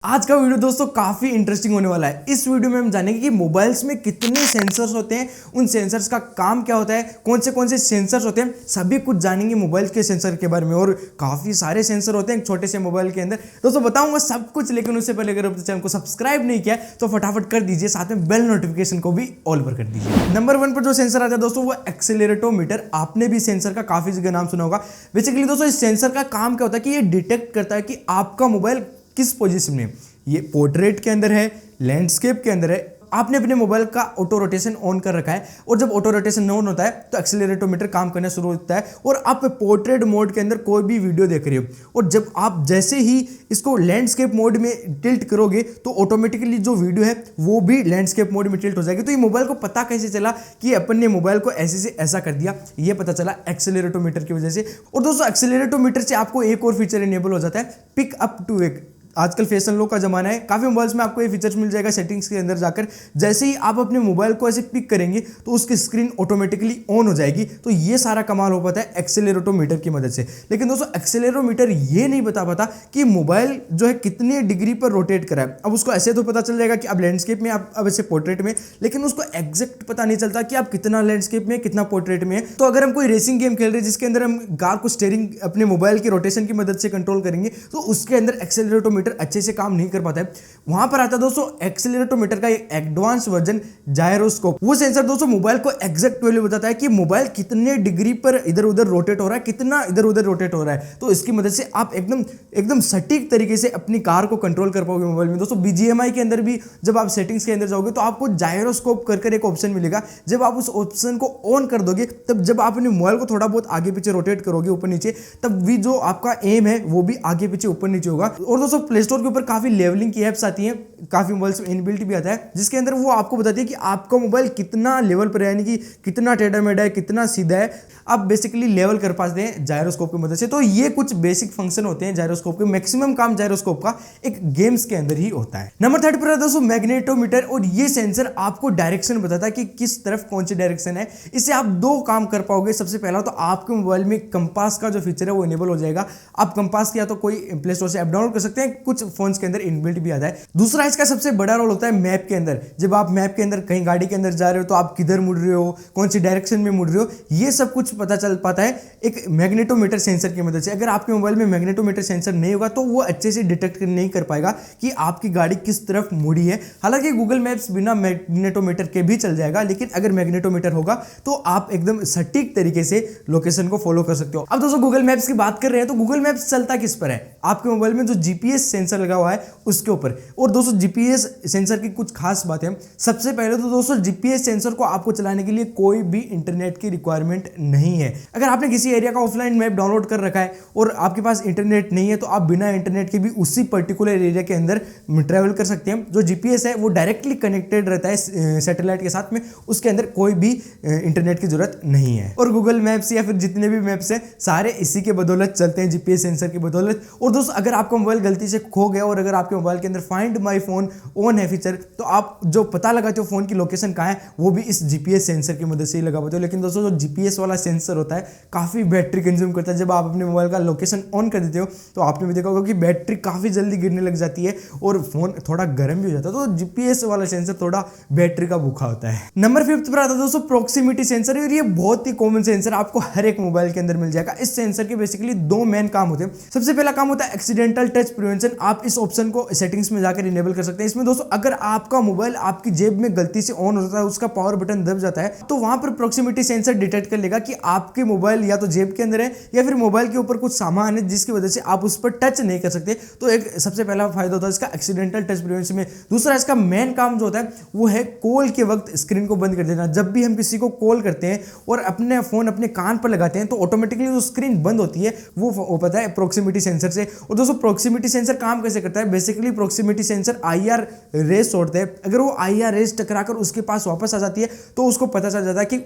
आज का वीडियो दोस्तों काफी इंटरेस्टिंग होने वाला है। इस वीडियो में हम जानेंगे कि मोबाइल्स में कितने सेंसर्स होते हैं, उन सेंसर्स का काम क्या होता है, कौन से सेंसर्स होते हैं, सभी कुछ जानेंगे मोबाइल के सेंसर के बारे में। और काफी सारे सेंसर होते हैं एक छोटे से मोबाइल के अंदर, दोस्तों बताऊंगा सब कुछ। लेकिन उससे पहले अगर आपने चैनल को सब्सक्राइब नहीं किया तो फटाफट कर दीजिए, साथ में बेल नोटिफिकेशन को भी ऑल पर कर दीजिए। नंबर 1 पर जो सेंसर आता है दोस्तों वो एक्सेलेरोमीटर। आपने भी सेंसर का काफी जगह नाम सुना होगा। बेसिकली दोस्तों इस सेंसर का काम क्या होता है कि ये डिटेक्ट करता है कि आपका मोबाइल किस पोजीशन में है। ये पोर्ट्रेट के अंदर है, लैंडस्केप के अंदर है। आपने अपने मोबाइल का ऑटो रोटेशन ऑन कर रखा है और जब ऑटो रोटेशन ऑन होता है तो एक्सेलेरोमीटर काम करना शुरू होता है और आप पोर्ट्रेट मोड के अंदर कोई भी वीडियो देख रहे हो और जब आप जैसे ही इसको लैंडस्केप मोड में टिल्ट करोगे तो ऑटोमेटिकली जो वीडियो है वो भी लैंडस्केप मोड में टिल्ट हो जाएगी। तो ये मोबाइल को पता कैसे चला कि अपन ने मोबाइल को ऐसे से ऐसा कर दिया, ये पता चला एक्सेलेरोमीटर की वजह से। और दोस्तों एक्सेलेरोमीटर से आपको एक और फीचर इनेबल हो जाता है, पिक अप टू एक। आजकल फैशन लो का जमाना है, काफी मोबाइल्स में आपको ये फीचर्स मिल जाएगा सेटिंग्स के अंदर जाकर। जैसे ही आप अपने मोबाइल को ऐसे पिक करेंगे तो उसकी स्क्रीन ऑटोमेटिकली ऑन हो जाएगी। तो ये सारा कमाल हो पाता है एक्सेलेरोमीटर की मदद से। लेकिन दोस्तों एक्सेलेरोमीटर ये नहीं बता पाता कि मोबाइल जो है कितने डिग्री पर रोटेट करा है। अब उसको ऐसे तो पता चल जाएगा कि अब लैंडस्केप में, आप अब ऐसे पोर्ट्रेट में, लेकिन उसको एग्जैक्ट पता नहीं चलता कि आप कितना लैंडस्केप में कितना पोर्ट्रेट में है। तो अगर हम कोई रेसिंग गेम खेल रहे हैं जिसके अंदर हम कार को स्टीयरिंग अपने मोबाइल के रोटेशन की मदद से कंट्रोल करेंगे तो उसके अंदर एक्सेलेरोमीटर अच्छे से काम नहीं कर पाता है। वहां पर आता है दोस्तों एक्सेलेरोमीटर का एक एडवांस वर्जन जायरोस्कोप। वो सेंसर दोस्तों मोबाइल को एग्जैक्ट वैल्यू बताता है कि मोबाइल कितने डिग्री पर इधर उधर रोटेट हो रहा है, कितना इधर उधर रोटेट हो रहा है। तो इसकी मदद से आप एकदम सटीक तरीके से अपनी कार को कंट्रोल कर पाओगे मोबाइल में। दोस्तों BGMI के अंदर भी जब आप सेटिंग्स के अंदर जाओगे तो आपको जायरोस्कोप कर एक ऑप्शन मिलेगा। जब आप उस ऑप्शन को ऑन कर दोगे तब जब आप अपने मोबाइल को थोड़ा बहुत आगे पीछे रोटेट करोगे ऊपर नीचे, तब भी जो आपका एम है वो भी आगे पीछे ऊपर नीचे होगा। और दोस्तों प्ले स्टोर के ऊपर काफी लेवलिंग की एप्स आती हैं, काफी मोबाइल्स में इनबिल्ट भी आता है, जिसके अंदर वो आपको बताती है कि आपका मोबाइल कितना लेवल पर है, यानी कि कितना टेढ़ा मेढ़ा है, कितना सीधा है। आप बेसिकली लेवल कर पाते हैं जायरोस्कोप की मदद से। तो ये कुछ बेसिक फंक्शन होते हैं जायरोस्कोप के। मैक्सिमम काम जायरोस्कोप का एक गेम्स के अंदर ही होता है। नंबर 3 पर दोस्तों मैग्नेटोमीटर। और ये सेंसर आपको डायरेक्शन बताता है कि किस तरफ कौन सी डायरेक्शन है। इससे आप दो काम कर पाओगे। सबसे पहला तो आपके मोबाइल में कंपास का जो फीचर है वो इनेबल हो जाएगा। आप कंपास की या तो कोई प्ले स्टोर से ऐप डाउनलोड कर सकते हैं, कुछ फोन्स के अंदर इनबिल्ट भी आता है। दूसरा इसका सबसे बड़ा रोल होता है मैप के अंदर। जब आप मैप के अंदर कहीं गाड़ी के अंदर जा रहे हो तो आप किधर मुड़ रहे हो, कौन सी डायरेक्शन में मुड़ रहे हो, ये सब कुछ पता चल पाता है एक मैग्नेटोमीटर सेंसर की मदद से। अगर आपके मोबाइल में मैग्नेटोमीटर सेंसर नहीं होगा तो वो अच्छे से डिटेक्ट नहीं कर पाएगा कि आपकी गाड़ी किस तरफ मुड़ी है। हालांकि गूगल मैप्स बिना मैग्नेटोमीटर के भी चल जाएगा, लेकिन अगर मैग्नेटोमीटर होगा तो आप एकदम सटीक तरीके से लोकेशन को फॉलो कर सकते हो। अब दोस्तों गूगल मैप्स की बात कर रहे हैं तो गूगल मैप्स चलता किस पर है? आपके मोबाइल में जो GPS सेंसर लगा हुआ है उसके ऊपर। और दोस्तों GPS सेंसर की कुछ खास बातें। सबसे पहले तो दोस्तों GPS सेंसर को आपको चलाने के लिए कोई भी इंटरनेट की रिक्वायरमेंट नहीं है। अगर आपने किसी एरिया का ऑफलाइन मैप डाउनलोड कर रखा है और आपके पास इंटरनेट नहीं है तो आप बिना इंटरनेट के भी उसी पर्टिकुलर एरिया के अंदर ट्रेवल कर सकते हैं। जो GPS है वो डायरेक्टली कनेक्टेड रहता है सैटेलाइट के साथ में, उसके अंदर कोई भी इंटरनेट की जरूरत नहीं है। और गूगल मैप्स या फिर जितने भी मैप्स हैं सारे इसी के बदौलत चलते हैं, GPS सेंसर की बदौलत। और दोस्तों अगर आपका मोबाइल गलती से खो गया और अगर आपके मोबाइल के अंदर फाइंड माई फोन ऑन है फीचर, तो आप जो पता लगाते हो फोन की लोकेशन कहाँ है वो भी इस GPS सेंसर की मदद से ही लगा पाते हो। लेकिन दोस्तों जो GPS वाला सेंसर होता है काफी बैटरी कंज्यूम करता है। जब आप अपने मोबाइल का लोकेशन ऑन कर देते हो तो आपने भी देखा होगा कि बैटरी काफी जल्दी गिरने लग जाती है और फोन थोड़ा गर्म भी हो जाता है। तो GPS वाला सेंसर थोड़ा बैटरी का भूखा होता है। नंबर 5 पर आता है दोस्तों प्रॉक्सिमिटी सेंसर। और ये बहुत ही कॉमन सेंसर आपको हर एक मोबाइल के अंदर मिल जाएगा। इस सेंसर के बेसिकली दो मेन काम होते हैं। सबसे पहला काम होता है एक्सीडेंटल टच प्रिवेंशन। आप इस ऑप्शन को सेटिंग्स में जाकर इनेबल कर सकते हैं। इसमें दोस्तों अगर आपका मोबाइल आपकी जेब में गलती से ऑन होता है, उसका पावर बटन दब जाता है, तो वहां पर प्रॉक्सिमिटी सेंसर डिटेक्ट कर लेगा कि आपके मोबाइल या तो जेब के अंदर है या फिर मोबाइल के ऊपर कुछ सामान है जिसकी वजह से आप उस पर टच नहीं कर सकते। तो एक सबसे पहला फायदा होता है इसका एक्सीडेंटल टच प्रिवेंशन में। दूसरा इसका मेन काम जो होता है वो है कॉल के वक्त स्क्रीन को बंद कर देना। जब भी हम किसी को कॉल करते हैं और अपने फोन अपने कान पर लगाते हैं तो ऑटोमेटिकली जो स्क्रीन बंद होती है वो पता है प्रॉक्सिमिटी सेंसर से। और दोस्तों प्रॉक्सिमिटी सेंसर काम कैसे करता है? Basically proximity sensor IR rays छोड़ते हैं। अगर वो IR रेस टकराकर उसके पास वापस आ जाती है तो उसको पता चल जाता है कि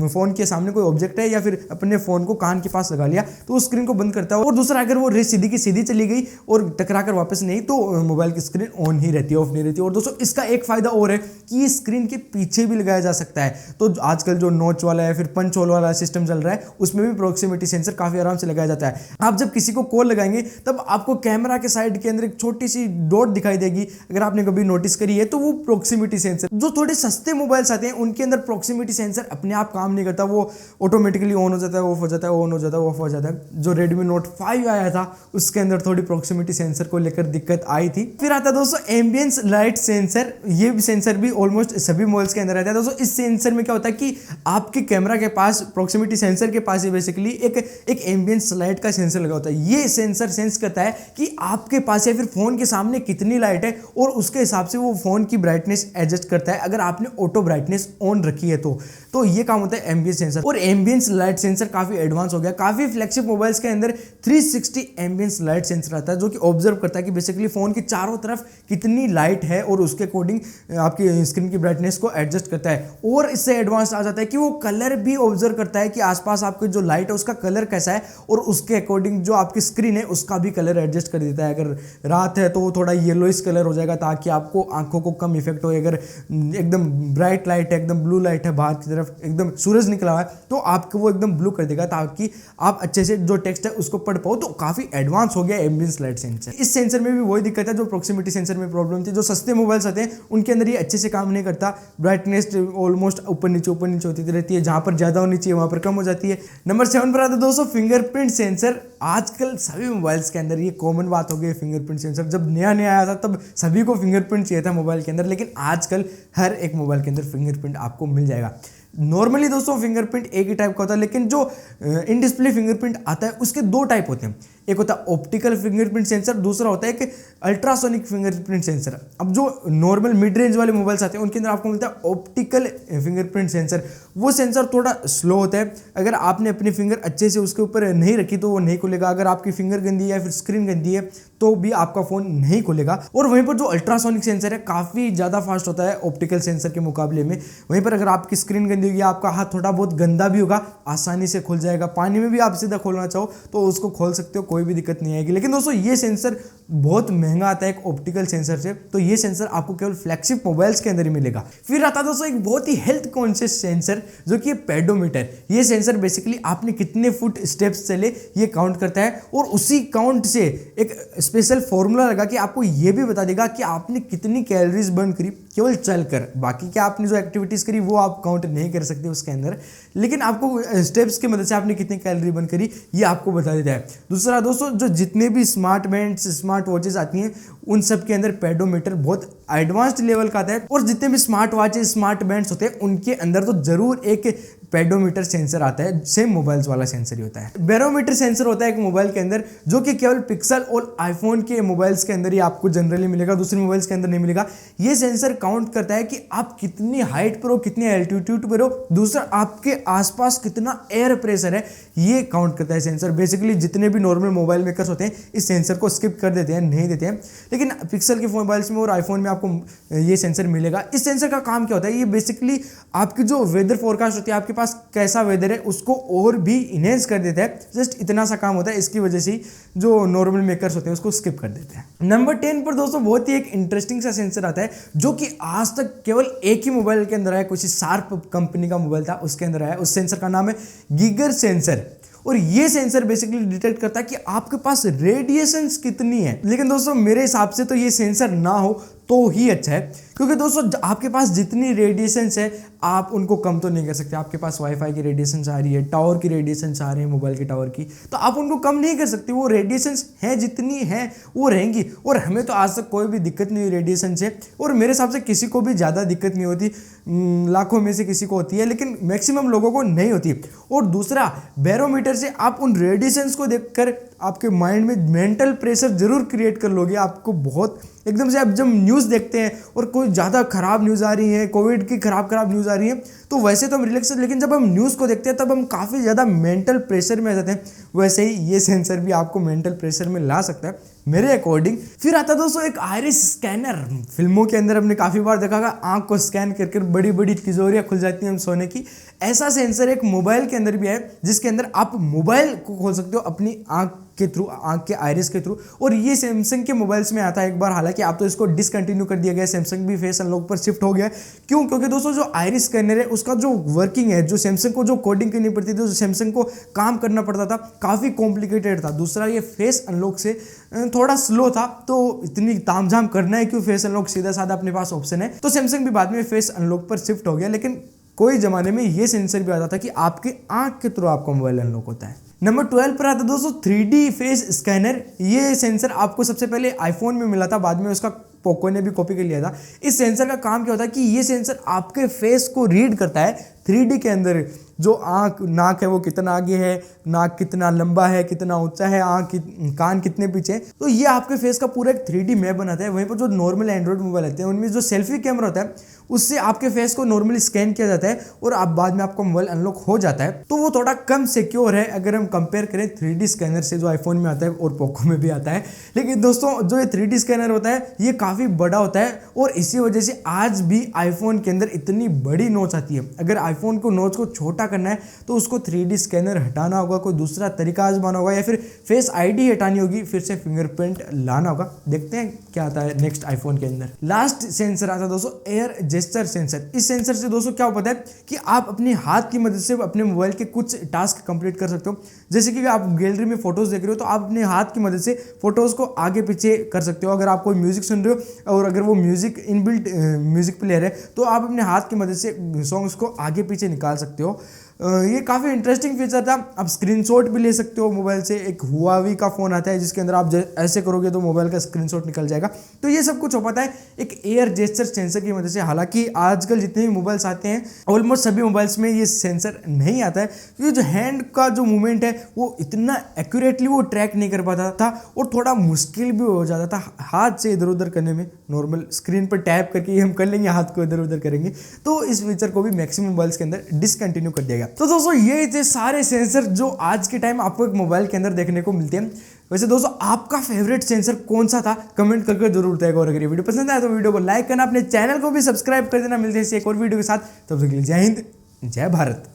फोन के सामने कोई ऑब्जेक्ट है या फिर अपने फोन को कान के पास लगा लिया, तो उस स्क्रीन को बंद करता है। और दूसरा अगर वो रेस सीधी की सीधी चली गई और टकराकर वापस नहीं तो मोबाइल की स्क्रीन ऑन ही रहती है, ऑफ नहीं रहती। और दोस्तों इसका एक फायदा और है कि ये स्क्रीन के पीछे भी लगाया जा सकता है। तो आजकल जो नॉच वाला है फिर पंच होल वाला सिस्टम चल रहा है उसमें भी प्रॉक्सिमिटी सेंसर काफी आराम से लगाया जाता है। आप जब किसी को कॉल लगाएंगे तब तब आपको कैमरा के साइड के अंदर एक छोटी सी डॉट दिखाई देगी, अगर आपने कभी नोटिस करी है तो वो प्रॉक्सिमिटी सेंसर। जो थोड़े सस्ते मोबाइल्स आते हैं उनके अंदर प्रॉक्सिमिटी सेंसर अपने आप काम नहीं करता, वो ऑटोमेटिकली ऑन हो जाता है, ऑफ हो जाता है, ऑन हो जाता है, ऑफ हो जाता है। जो Redmi Note 5 आया था उसके अंदर थोड़ी प्रॉक्सिमिटी सेंसर को लेकर दिक्कत आई थी। फिर आता है दोस्तों एम्बियंस लाइट सेंसर। ये सेंसर भी ऑलमोस्ट सभी मोबाइल्स के अंदर रहता है दोस्तों। इस सेंसर में क्या होता है कि आपके कैमरा के पास, प्रॉक्सिमिटी सेंसर के पास ही बेसिकली एक एम्बियंस लाइट का सेंसर लगा होता है। ये सेंसर सेंस करता है कि आपके पास या फिर फोन के सामने कितनी लाइट है और उसके हिसाब से वो फोन की ब्राइटनेस एडजस्ट करता है, अगर आपने ऑटो ब्राइटनेस ऑन रखी है तो ये काम होता है एम्बियंस सेंसर। और एम्बियंस लाइट सेंसर काफी एडवांस हो गया। काफी फ्लैगशिप मोबाइल्स के अंदर 360 एम्बियंस लाइट सेंसर आता है जो कि ऑब्जर्व करता है कि बेसिकली फोन की चारों तरफ कितनी लाइट है और उसके अकॉर्डिंग आपकी स्क्रीन की ब्राइटनेस को एडजस्ट करता है। और इससे एडवांस आ जाता है कि वो कलर भी ऑब्जर्व करता है कि आसपास आपकी जो लाइट है उसका कलर कैसा है और उसके अकॉर्डिंग जो आपकी स्क्रीन है उसका भी कलर एडजस्ट कर देता है। अगर रात है तो वो थोड़ा येलोइश कलर हो जाएगा ताकि आपको आंखों को कम इफेक्ट हो। अगर एकदम ब्राइट लाइट है, एकदम ब्लू लाइट है, बाहर की तरफ एकदम सूरज निकला हुआ है तो आपको वो एकदम ब्लू कर देगा ताकि आप अच्छे से जो टेक्स्ट है उसको पढ़ पाओ। तो काफी एडवांस हो गया एम्बियंस लाइट सेंसर। इस सेंसर में भी वही दिक्कत है जो प्रॉक्सिमिटी सेंसर में प्रॉब्लम थी। जो सस्ते मोबाइल्स आते हैं उनके अंदर ये अच्छे से काम नहीं करता। ब्राइटनेस ऑलमोस्ट ऊपर नीचे होती रहती है, जहां पर ज्यादा होनी चाहिए वहां पर कम हो जाती है। नंबर 7 पर आता है दोस्तों फिंगरप्रिंट सेंसर। आजकल सभी मोबाइल्स के अंदर ये कॉमन बात हो गई फिंगरप्रिंट सेंसर। जब नया आया था तब सभी को फिंगरप्रिंट चाहिए था मोबाइल के अंदर, लेकिन आजकल हर एक मोबाइल के अंदर फिंगरप्रिंट आपको मिल जाएगा। नॉर्मली दोस्तों फिंगरप्रिंट एक ही टाइप का होता है, लेकिन जो इन डिस्प्ले फिंगरप्रिंट आता है उसके दो टाइप होते हैं। एक होता है ऑप्टिकल फिंगरप्रिंट सेंसर, दूसरा होता है एक अल्ट्रासोनिक फिंगरप्रिंट सेंसर। अब जो नॉर्मल मिड रेंज वाले मोबाइल्स आते हैं उनके अंदर आपको मिलता है ऑप्टिकल फिंगरप्रिंट सेंसर। वो सेंसर थोड़ा स्लो होता है, अगर आपने अपनी फिंगर अच्छे से उसके ऊपर नहीं रखी तो वो नहीं खुलेगा। अगर आपकी फिंगर गंदी है या फिर स्क्रीन गंदी है तो भी आपका फोन नहीं खुलेगा। और वहीं पर जो अल्ट्रासोनिक सेंसर है काफी ज्यादा फास्ट होता है ऑप्टिकल सेंसर के मुकाबले में। वहीं पर अगर आपकी स्क्रीन गंदी होगी, आपका हाथ थोड़ा बहुत गंदा भी होगा, आसानी से खुल जाएगा। पानी में भी आप सीधा खोलना चाहो तो उसको खोल सकते हो, कोई भी दिक्कत नहीं आएगी। लेकिन दोस्तों ये सेंसर बहुत महंगा आता है एक ऑप्टिकल सेंसर से, तो ये सेंसर आपको केवल फ्लैगशिप मोबाइल्स के अंदर ही मिलेगा। फिर आता है दोस्तों एक बहुत ही हेल्थ कॉन्शियस सेंसर जो कि पेडोमीटर। ये सेंसर बेसिकली आपने कितने फुट स्टेप्स चले ये काउंट करता है और उसी काउंट से एक स्पेशल फॉर्मूला लगा कि आपको ये भी बता देगा कि आपने कितनी कैलोरीज बर्न करी केवल चलकर। बाकी क्या आपने जो एक्टिविटीज करी वो आप काउंट नहीं कर सकते उसके अंदर, लेकिन आपको स्टेप्स की मदद से आपने कितनी कैलोरी बर्न करी ये आपको बता देता है। दूसरा दोस्तों जो जितने भी स्मार्ट बैंड्स, स्मार्ट वॉचेस आती हैं उन सब के अंदर पेडोमीटर बहुत एडवांस्ड लेवल का आता है। और जितने भी स्मार्ट वॉचेस, स्मार्ट बैंड्स होते हैं उनके अंदर तो जरूर एक पेडोमीटर सेंसर आता है, सेम मोबाइल्स वाला सेंसर ही होता है। बैरोमीटर सेंसर होता है एक मोबाइल के अंदर जो कि केवल पिक्सल और आईफोन के मोबाइल्स के अंदर ही आपको जनरली मिलेगा, दूसरे मोबाइल्स के अंदर नहीं मिलेगा। ये सेंसर काउंट करता है कि आप कितनी हाइट पर हो, कितनी एल्टीट्यूड पर हो, दूसरा आपके आसपास कितना एयर प्रेशर है ये काउंट करता है सेंसर। बेसिकली जितने भी नॉर्मल मोबाइल मेकर्स होते हैं इस सेंसर को स्किप कर देते हैं, नहीं देते हैं, लेकिन पिक्सल के मोबाइल्स में और आईफोन में आपको ये सेंसर मिलेगा। इस सेंसर का काम क्या होता है, ये बेसिकली आपकी जो वेदर फोरकास्ट होती है, आपके पास कैसा वेदर है उसको और भी इनहेंस कर देता है। जस्ट इतना सा काम होता है, इसकी वजह से जो नॉर्मल मेकर्स होते हैं उसको स्किप कर देते हैं। नंबर 10 पर दोस्तों बहुत ही एक इंटरेस्टिंग सा सेंसर आता है जो कि आज तक केवल एक ही मोबाइल के अंदर आया, कुछ शार्प कंपनी का मोबाइल था उसके अंदर आया। उस सेंसर का नाम है गीगर सेंसर। और ये सेंसर बेसिकली डिटेक्ट करता है कि आपके पास रेडिएशंस कितनी है। लेकिन दोस्तों मेरे हिसाब से तो ये सेंसर ना हो तो ही अच्छा है, क्योंकि दोस्तों आपके पास जितनी रेडिएशंस है आप उनको कम तो नहीं कर सकते। आपके पास वाईफाई की रेडिएशंस आ रही है, टावर की रेडिएशंस आ रही है, मोबाइल की टावर की, तो आप उनको कम नहीं कर सकते। वो रेडिएशंस है जितनी है वो रहेंगी। और हमें तो आज तक कोई भी दिक्कत नहीं हुई रेडिएशन से, और मेरे हिसाब से किसी को भी ज़्यादा दिक्कत नहीं होती। लाखों में से किसी को होती है लेकिन मैक्सिमम लोगों को नहीं होती। और दूसरा, बैरोमीटर से आप उन रेडिएशंस को देखकर आपके माइंड में मेंटल प्रेशर जरूर क्रिएट कर लोगे। आपको बहुत एकदम से, आप जब न्यूज़ देखते हैं और कोई ज़्यादा खराब न्यूज़ आ रही है, कोविड की खराब न्यूज़ आ रही है, तो वैसे तो हम रिलैक्स हैं, लेकिन जब हम न्यूज़ को देखते हैं तब हम काफ़ी ज़्यादा मेंटल प्रेशर में आ जाते हैं। वैसे ही ये सेंसर भी आपको मेंटल प्रेशर में ला सकता है मेरे अकॉर्डिंग। फिर आता है दोस्तों एक आइरिस स्कैनर। फिल्मों के अंदर हमने काफ़ी बार देखा होगा, आँख को स्कैन करके बड़ी बड़ी तिजोरियाँ खुल जाती हैं हम सोने की। ऐसा सेंसर एक मोबाइल के अंदर भी है जिसके अंदर आप मोबाइल को खोल सकते हो अपनी आँख के थ्रू, आँख के आइरिस के थ्रू। और ये सैमसंग के मोबाइल्स में आता है एक बार, हालांकि आप तो इसको डिसकंटिन्यू कर दिया गया, सैमसंग भी फेस अनलॉक पर शिफ्ट हो गया। क्यों? क्योंकि दोस्तों जो आइरिस स्कैनर है उसका जो वर्किंग है, जो सैमसंग को जो कोडिंग करनी पड़ती थी, जो सैमसंग को काम करना पड़ता था, काफ़ी कॉम्प्लिकेटेड था, दूसरा ये फेस अनलॉक से थोड़ा स्लो था। तो इतनी तामझाम करना है क्यों, फेस अनलॉक सीधा साधा अपने पास ऑप्शन है। तो सैमसंग भी बाद में फेस अनलॉक पर शिफ्ट हो गया, लेकिन कोई ज़माने में ये सेंसर भी आता था कि आपके आँख के थ्रू आपका मोबाइल अनलॉक होता है। नंबर 12 पर आता है दोस्तों 3D फेस स्कैनर। ये सेंसर आपको सबसे पहले आईफोन में मिला था, बाद में उसका पोको ने भी कॉपी कर लिया था। इस सेंसर का काम क्या होता है कि ये सेंसर आपके फेस को रीड करता है 3D के अंदर। जो आँख नाक है वो कितना आगे है, नाक कितना लंबा है, कितना ऊंचा है, कान कितने पीछे, तो ये आपके फेस का पूरा एक 3D मैप बनाता है। वहीं पर जो नॉर्मल एंड्रॉइड मोबाइल आते हैं उनमें जो सेल्फी कैमरा होता है उससे आपके फेस को नॉर्मली स्कैन किया जाता है और आप बाद में आपका मोबाइल अनलॉक हो जाता है। तो वो थोड़ा कम सिक्योर है अगर हम कंपेयर करें 3D स्कैनर से जो आईफोन में आता है और पोको में भी आता है। लेकिन दोस्तों जो ये 3D स्कैनर होता है ये काफ़ी बड़ा होता है और इसी वजह से आज भी आईफोन के अंदर इतनी बड़ी नोच आती है। अगर आईफोन को नोच को छोटा करना है तो उसको 3D स्कैनर हटाना होगा, कोई दूसरा तरीका आजमाना होगा, या फिर फेस आईडी हटानी होगी, फिर से फिंगरप्रिंट लाना होगा। देखते हैं क्या आता है नेक्स्ट आईफोन के अंदर। लास्ट सेंसर आता है दोस्तों एयर जेस्चर सेंसर। इस सेंसर से दोस्तों क्या पता है कि आप अपने हाथ की मदद से अपने मोबाइल के कुछ टास्क कंप्लीट कर सकते हो। जैसे कि आप गैलरी में फोटोज देख रहे हो तो आप अपने हाथ की मदद से फोटोज को आगे पीछे कर सकते हो। अगर आप कोई म्यूजिक सुन रहे हो और अगर वो म्यूजिक इनबिल्ट म्यूजिक प्लेयर है तो आप अपने हाथ की मदद से सॉन्ग्स को आगे पीछे निकाल सकते हो। ये काफ़ी इंटरेस्टिंग फीचर था। आप स्क्रीनशॉट भी ले सकते हो मोबाइल से। एक हुआवी का फ़ोन आता है जिसके अंदर आप ऐसे करोगे तो मोबाइल का स्क्रीनशॉट निकल जाएगा। तो ये सब कुछ हो पाता है एक एयर जेस्चर सेंसर की मदद से। हालांकि आजकल जितने भी मोबाइल्स आते हैं ऑलमोस्ट सभी मोबाइल्स में ये सेंसर नहीं आता है, क्योंकि जो हैंड का जो मूवमेंट है वो इतना एक्यूरेटली वो ट्रैक नहीं कर पाता था और थोड़ा मुश्किल भी हो जाता था हाथ से इधर उधर करने में। नॉर्मल स्क्रीन पर टैप करके हम कर लेंगे, हाथ को इधर उधर करेंगे। तो इस फीचर को भी मैक्सिमम मोबाइल्स के अंदर डिसकंटिन्यू कर दिया गया। तो दोस्तों ये थे सारे सेंसर जो आज के टाइम आपको एक मोबाइल के अंदर देखने को मिलते हैं। वैसे दोस्तों आपका फेवरेट सेंसर कौन सा था कमेंट करके जरूर बताइएगा। और अगर ये वीडियो पसंद आया तो वीडियो को लाइक करना, अपने चैनल को भी सब्सक्राइब कर देना। मिलते हैं एक और वीडियो के साथ, तब तक के लिए जय हिंद, जय भारत।